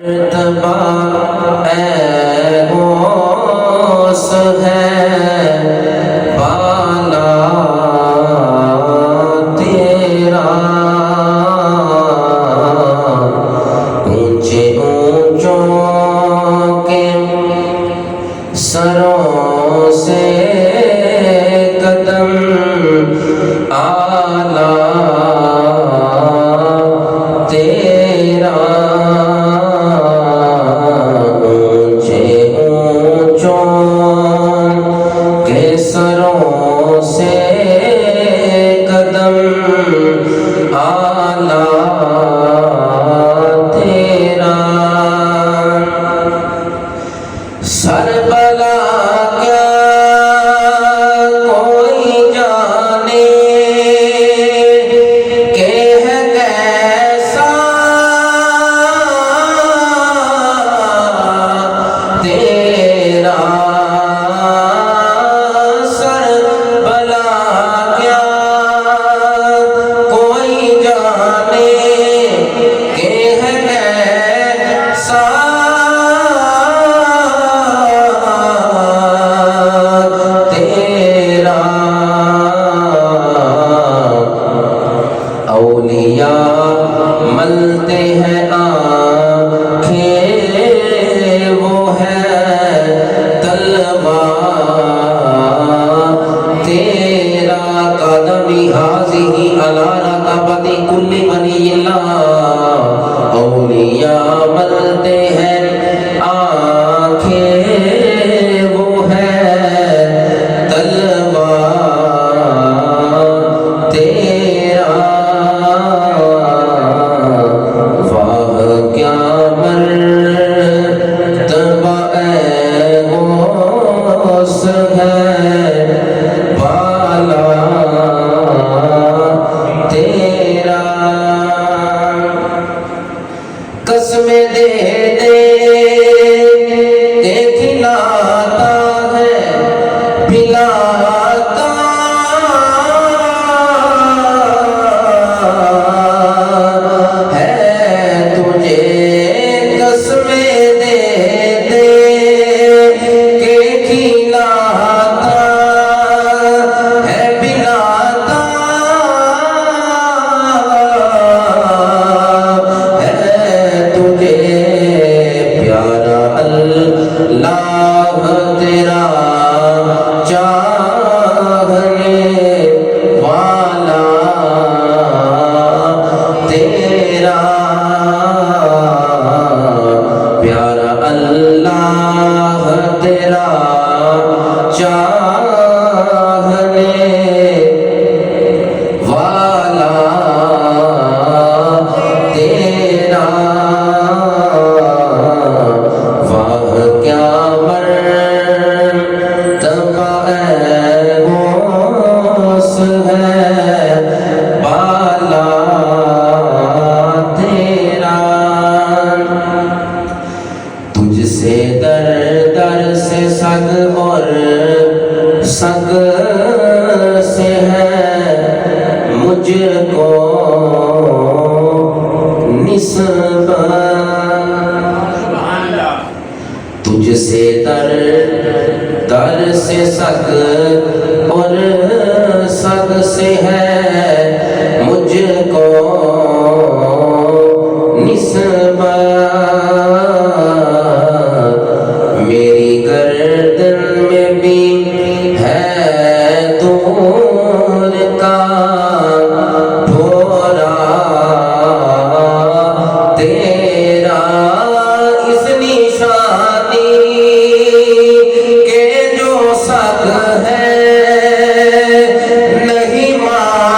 مرتبہ اے غوث ہے بالا تیرا، اونچے اونچوں کے سروں سے قدم آلہ تیرا، اونچے اونچوں کے سروں سے قدم آلہ تیرا، سر بلا کیا کوئی جانے کہ ہے کیسا تیرا، سر بلا کیا کوئی جانے کہ ہے کیسا تیرا، اولیاء ملتے ہیں آنکھیں وہ ہے طلبہ تیرا، قدمی حاضی علی رقبت کل ولی اللہ، اولیاء ملتے ہیں آنکھیں وہ ہے طلبہ تیرا، واہ کیا مرتبہ اے غوث ہے بالا تیرا، قسمیں دے کے کھلاتا ہے پلاتا ہے تجھے، قسمیں دے کے کھلاتا ہے پلاتا ہے تجھے، پیارا اللہ تیرا چاہنے والا تیرا، پیارا اللہ تیرا چاہنے والا تیرا، واہ کیا مرتبہ اے غوث ہے بالا تیرا، تجھ سے در در سے سگ اور سگ سے ہے مجھ کو نسبت، تجھ سے در در سے سگ اور سگ سے ہے مجھ کو نسبت، میری گردن میں بھی ہے دور کا ڈھورا تیرا، اس نشانی کے جو سگ ہے نہیں ماں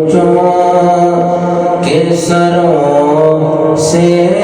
پوچھو کہ سروں سے